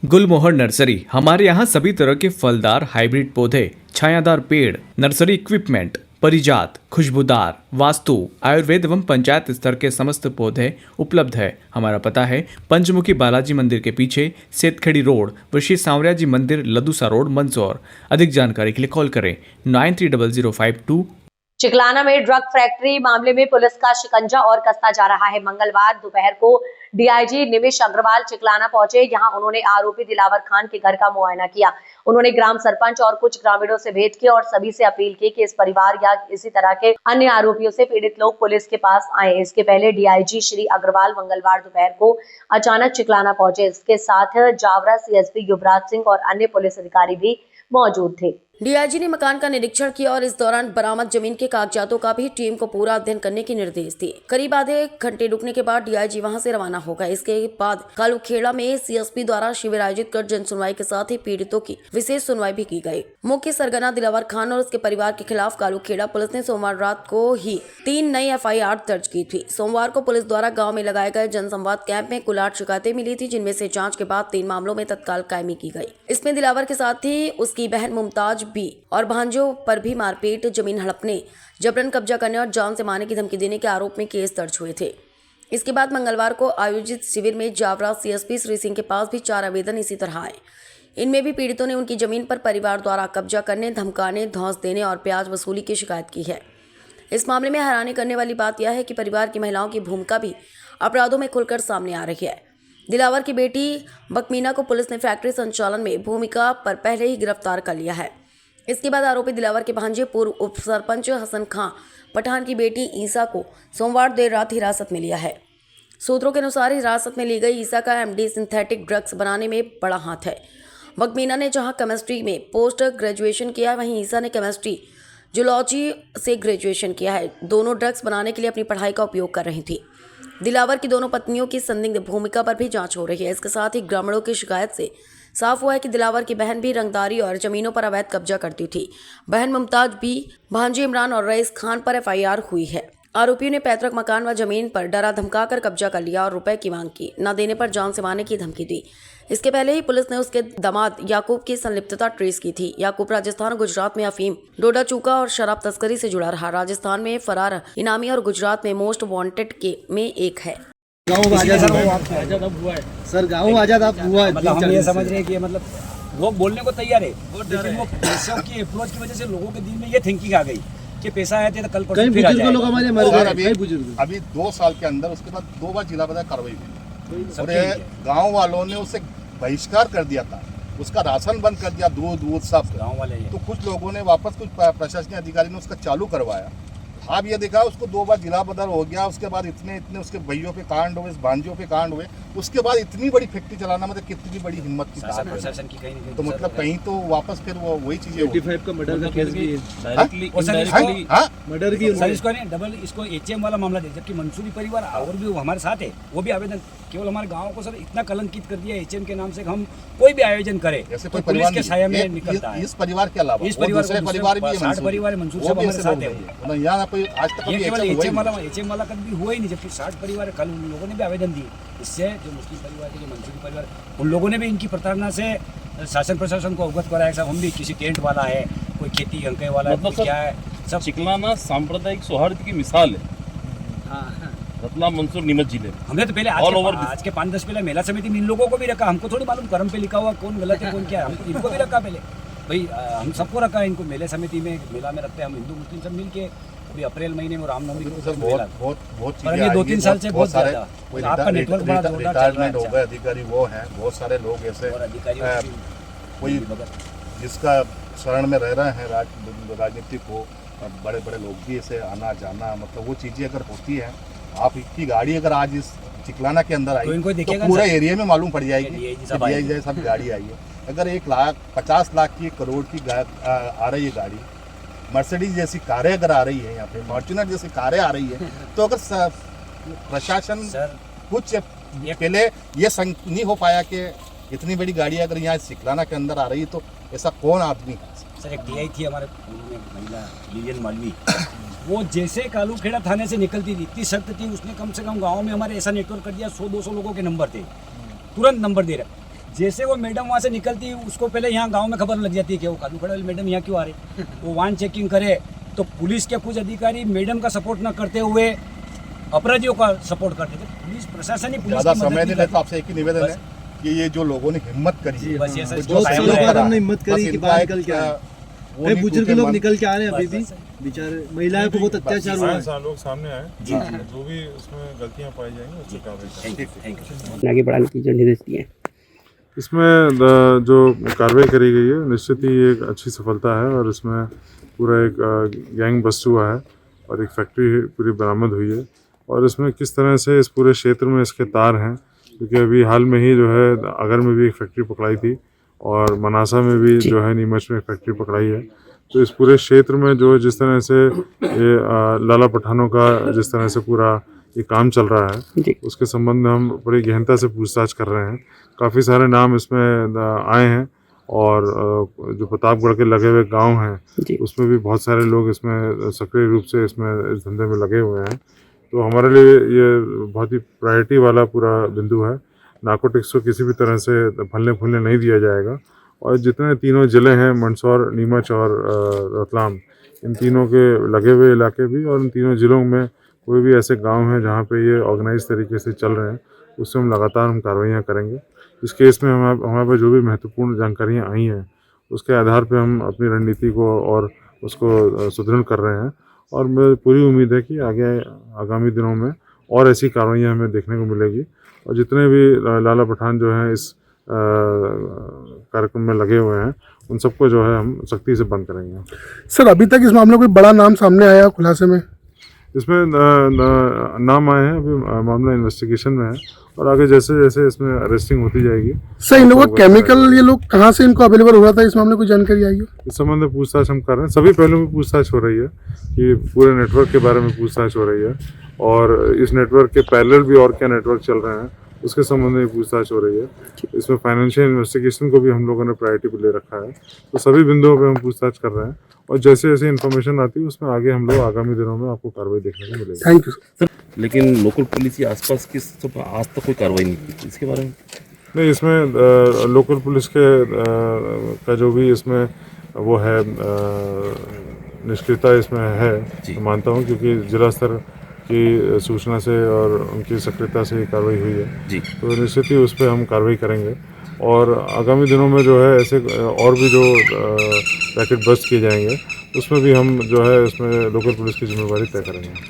गुलमोहर nursery. हमारे यहाँ सभी तरह के फलदार हाइब्रिड पौधे, छायादार पेड़, नर्सरी इक्विपमेंट, परिजात, खुशबूदार, वास्तु, आयुर्वेद एवं पंचायत स्तर के समस्त पौधे उपलब्ध है। हमारा पता है पंचमुखी बालाजी मंदिर के पीछे, सेतखेड़ी रोड, ऋषि सांवरिया जी मंदिर, लदूसा रोड, मंदसौर। अधिक जानकारी के लिए कॉल करें 930052। चिकलाना में ड्रग फैक्ट्री मामले में पुलिस का शिकंजा और कसता जा रहा है। मंगलवार दोपहर को डीआईजी निमिष अग्रवाल चिकलाना पहुंचे। यहां उन्होंने आरोपी दिलावर खान के घर का मुआयना किया। उन्होंने ग्राम सरपंच और कुछ ग्रामीणों से भेंट की और सभी से अपील की कि इस परिवार या इसी तरह के अन्य आरोपियों से पीड़ित लोग पुलिस के पास आए। इसके पहले डीआईजी श्री अग्रवाल मंगलवार दोपहर को अचानक चिकलाना पहुंचे। इसके साथ जावरा सीएसपी युवराज सिंह और अन्य पुलिस अधिकारी भी मौजूद थे। डीआईजी ने मकान का निरीक्षण किया और इस दौरान बरामद जमीन के कागजातों का भी टीम को पूरा अध्ययन करने के निर्देश दिए। करीब आधे घंटे रुकने के बाद डीआईजी वहां से रवाना हो गए। इसके बाद कालूखेड़ा में सीएसपी द्वारा शिविर आयोजित कर जन सुनवाई के साथ ही पीड़ितों की विशेष सुनवाई भी की गई। मुख्य सरगना दिलावर खान और उसके परिवार के खिलाफ कालूखेड़ा पुलिस ने सोमवार रात को ही 3 नई एफआईआर दर्ज की थी। सोमवार को पुलिस द्वारा गाँव में लगाए गए जनसंवाद कैंप में कुल 8 शिकायतें मिली थी, जिनमें से जाँच के बाद 3 मामलों में तत्काल कायमी की गई। इसमें दिलावर के साथ ही उसकी बहन मुमताज भी और भांजों पर भी मारपीट, जमीन हड़पने, जबरन कब्जा करने और जान से मारने की धमकी देने के आरोप में केस दर्ज हुए थे। इसके बाद मंगलवार को आयोजित शिविर में जावरा सीएसपी श्री सिंह के पास भी 4 आवेदन इसी तरह आए। इनमें भी पीड़ितों ने उनकी जमीन पर परिवार द्वारा कब्जा करने, धमकाने, धौंस देने और ब्याज वसूली की शिकायत की है। इस मामले में हैरानी करने वाली बात यह है कि परिवार की महिलाओं की भूमिका भी अपराधों में खुलकर सामने आ रही है। दिलावर की बेटी बकमीना को पुलिस ने फैक्ट्री संचालन में भूमिका पर पहले ही गिरफ्तार कर लिया है। इसके बाद आरोपी दिलावर के भांजे पूर्व उप सरपंच हसन खां पठान की बेटी ईसा को सोमवार देर रात हिरासत में लिया है। सूत्रों के अनुसार हिरासत में ली गई ईसा का एमडी सिंथेटिक ड्रग्स बनाने में बड़ा हाथ है। बकमीना ने जहां केमिस्ट्री में पोस्ट ग्रेजुएशन किया है, वहीं ईसा ने केमिस्ट्री जूलॉजी से ग्रेजुएशन किया है। दोनों ड्रग्स बनाने के लिए अपनी पढ़ाई का उपयोग कर रही थी। दिलावर की दोनों पत्नियों की संदिग्ध भूमिका पर भी जांच हो रही है। इसके साथ ही ग्रामीणों की शिकायत से साफ हुआ है कि दिलावर की बहन भी रंगदारी और जमीनों पर अवैध कब्जा करती थी। बहन मुमताज भी, भांजे इमरान और रईस खान पर एफआईआर हुई है। आरोपियों ने पैतृक मकान व जमीन पर डरा धमकाकर कब्जा कर लिया और रुपए की मांग की, न देने पर जान से मारने की धमकी दी। इसके पहले ही पुलिस ने उसके दामाद याकूब की संलिप्तता ट्रेस की थी। याकूब राजस्थान और गुजरात में अफीम, डोडा चूका और शराब तस्करी से जुड़ा रहा। राजस्थान में फरार इनामी और गुजरात में मोस्ट वांटेड के में एक है। गाँव आजाद अब हुआ है सर, गाँव आजाद अब हुआ है। मतलब हम ये समझ रहे हैं कि मतलब लोग बोलने को तैयार है, लेकिन वो पैसों की अप्रोच की वजह से लोगों के दिल में ये थिंकिंग आ गई कि पैसा आया तो कल परसों फिर आ जाएगा। लोग हमारे मर गए अभी 2 साल के अंदर उसके बाद 2 बार जिला बजाय कार्रवाई हुई और गाँव वालों ने उसे बहिष्कार कर दिया था, उसका राशन बंद कर दिया, दूध सब गाँव वाले। तो कुछ लोगों ने वापस, कुछ प्रशासनिक अधिकारी ने उसका चालू करवाया। आप ये देखा उसको 2 बार जिला बदल हो गया, उसके बाद इतने उसके भाइयों पे कांड हुए, भांजियों पे कांड हुए, उसके बाद इतनी बड़ी फैक्ट्री चलाना मतलब कितनी बड़ी हिम्मत की बात है। तो मतलब कहीं तो वापस फिर वो वही चीजें 85 का मर्डर का केस भी मर्डर भी सर, इसको नहीं डबल इसको एचएम वाला मामला दे, जबकि मंसूरी परिवार और भी हमारे साथ है, वो भी आवेदन केवल हमारे गाँव को सर इतना कलंकित कर दिया एचएम के नाम से, हम कोई भी आयोजन करे ऐसे कोई पुलिस के साया में निकलता है। इस परिवार के अलावा इस परिवार भी 60 परिवार मंसूर साहब हमारे साथ है। यहाँ कोई आज तक ये केवल एचएम वाला कभी हुआ ही नहीं, जबकि 60 परिवार कल उन लोगों ने भी आवेदन दिए। इससे जो मुस्लिम परिवार के, जो मंसूरी परिवार, उन लोगों ने भी इनकी प्रताड़ना से शासन प्रशासन को अवगत कराया। साहब हम भी किसी टेंट वाला है, कोई खेती अंके वाला है, क्या है, सब चिकलाना सांप्रदायिक सौहार्द की मिसाल है। रतलाम मंसूर नीमच जिले में हमने तो पहले आज के 5-10 पहले मेला समिति में इन लोगों को भी रखा। हमको थोड़ी मालूम कर्म पे लिखा हुआ कौन गलत है कौन क्या है, हमको इनको भी रखा पहले भाई, हम सबको रखा है इनको मेले समिति में। मेला में रखते हैं हम हिंदू मुस्लिम सब मिल के। अभी अप्रैल महीने में रामनवमी को बहुत पर ये 2-3 साल से बहुत ज्यादा आपका नेटवर्क बड़ा जोरदार चल रहा है। हो गए अधिकारी वो हैं, बहुत सारे लोग ऐसे कोई जिसका शरण में रह रहे हैं राजनीति को, बड़े बड़े लोग भी ऐसे आना जाना, मतलब वो चीजें अगर होती है, आपकी गाड़ी अगर आज इस चिकलाना के अंदर आई तो पूरे एरिया में मालूम पड़ जाएगी सब गाड़ी आई है। अगर 1 लाख 50 लाख की, 1 करोड़ की आ रही है गाड़ी, मर्सिडीज जैसी कारें अगर आ रही है, यहाँ पे फॉर्च्यूनर जैसी कारें आ रही है, तो अगर प्रशासन कुछ पहले ये नहीं हो पाया कि इतनी बड़ी गाड़ी अगर यहाँ चिकलाना के अंदर आ रही है, तो ऐसा कौन आदमी है? सर एक डीआई थी हमारे महिला लीजन मालवी, वो जैसे कालूखेड़ा थाने से निकलती थी, इतनी सख्त थी, उसने कम से कम गाँव में हमारे ऐसा नेटवर्क कर दिया, 100-200 लोगों के नंबर थे, तुरंत नंबर दे रहा। जैसे वो मैडम वहाँ से निकलती उसको पहले यहाँ गांव में खबर लग जाती है कि वो कालू खड़ा वाली मैडम यहाँ क्यों आ रही, वो वाहन चेकिंग करे तो पुलिस के कुछ अधिकारी मैडम का सपोर्ट न करते हुए अपराधियों का सपोर्ट करते थे। पुलिस प्रशासन ही पुलिस ज़्यादा की मदद समय नहीं नहीं करती। लेता, आपसे एक ही निवेदन है कि ये जो लोगों ने हिम्मत करी है, बस ये सर जो बहुत सामने सालों बाद करा, हमने हिम्मत करी बस कि इनका बाहर एक, निकल के आए। वो भाई नहीं बुजुर्ग टूटे लोग मन। निकल के आ रहे हैं अभी भी, बस, बस। बेचारे महिलाओं को बहुत अत्याचार हुआ है। लोग सामने आए, जी जी जो भी उसमें गलतियां पाई जाएंगी उसकी कार्रवाई करेंगे। Thank you. आगे बढ़ाने की जो निर्देश दिए हैं। इसमें जो कार्रवाई करी गई है निश्चित ही एक अच्छी सफलता है और इसमें पूरा एक गैंग बस्ट हुआ है और एक फैक्ट्री पूरी बरामद हुई है। और इसमें किस तरह से इस पूरे क्षेत्र में इसके तार हैं, क्योंकि अभी हाल में ही जो है अगर में भी एक फैक्ट्री पकड़ाई थी और मनासा में भी जो है नीमच में एक फैक्ट्री पकड़ाई है। तो इस पूरे क्षेत्र में जो जिस तरह से ये लाला पठानों का जिस तरह से पूरा ये काम चल रहा है उसके संबंध में हम बड़ी गहनता से पूछताछ कर रहे हैं। काफ़ी सारे नाम इसमें आए हैं और जो प्रतापगढ़ के लगे हुए गांव हैं उसमें भी बहुत सारे लोग इसमें सक्रिय रूप से इसमें इस धंधे में लगे हुए हैं। तो हमारे लिए ये बहुत ही प्रायोरिटी वाला पूरा बिंदु है। नारकोटिक्स को किसी भी तरह से फलने फूलने नहीं दिया जाएगा और जितने तीनों ज़िले हैं मंदसौर, नीमच और रतलाम, इन तीनों के लगे हुए इलाके भी और इन तीनों ज़िलों में कोई भी ऐसे गांव हैं जहां पे ये ऑर्गेनाइज तरीके से चल रहे हैं उससे हम लगातार कार्रवाइयाँ करेंगे। इस केस में हमारे पास जो भी महत्वपूर्ण जानकारियाँ आई हैं उसके आधार पर हम अपनी रणनीति को और उसको सुदृढ़ कर रहे हैं और मुझे पूरी उम्मीद है कि आगामी दिनों में और ऐसी कार्रवाइयाँ हमें देखने को मिलेगी और जितने भी लाला पठान जो हैं इस कार्यक्रम में लगे हुए हैं उन सबको जो है हम सख्ती से बंद करेंगे। सर अभी तक इस मामले में कोई बड़ा नाम सामने आया खुलासे में? इसमें नाम आए हैं, अभी मामला इन्वेस्टिगेशन में है और आगे जैसे जैसे इसमें अरेस्टिंग होती जाएगी। सर इन लोगों का केमिकल ये लोग कहाँ से इनको अवेलेबल हो रहा था, इस मामले में कोई जानकारी आई हो? इस संबंध में पूछताछ हम कर रहे हैं। सभी पहलुओं में पूछताछ हो रही है कि पूरे नेटवर्क के बारे में पूछताछ हो रही है और इस नेटवर्क के पैरेलल भी और क्या नेटवर्क चल रहे हैं उसके संबंध में पूछताछ हो रही है। इसमें फाइनेंशियल इन्वेस्टिगेशन को भी हम लोगों ने प्रायोरिटी पे ले रखा है। तो सभी बिंदुओं पे हम पूछताछ कर रहे हैं और जैसे जैसे इन्फॉर्मेशन आती है उसमें आगे हम लोग आगामी दिनों में आपको कार्रवाई देखने को मिलेगी। Thank you sir. लेकिन लोकल पुलिस या आसपास की सब आज तक कोई कार्रवाई नहीं की इसके बारे में? नहीं, इसमें लोकल पुलिस के का जो भी इसमें वो है निष्क्रियता इसमें है तो मानता हूँ, क्योंकि जिला स्तर की सूचना से और उनकी सक्रियता से कार्रवाई हुई है जी। तो निश्चित ही उस पर हम कार्रवाई करेंगे और आगामी दिनों में जो है ऐसे और भी जो पैकेट बस्ट किए जाएंगे उसमें भी हम जो है इसमें लोकल पुलिस की जिम्मेदारी तय करेंगे।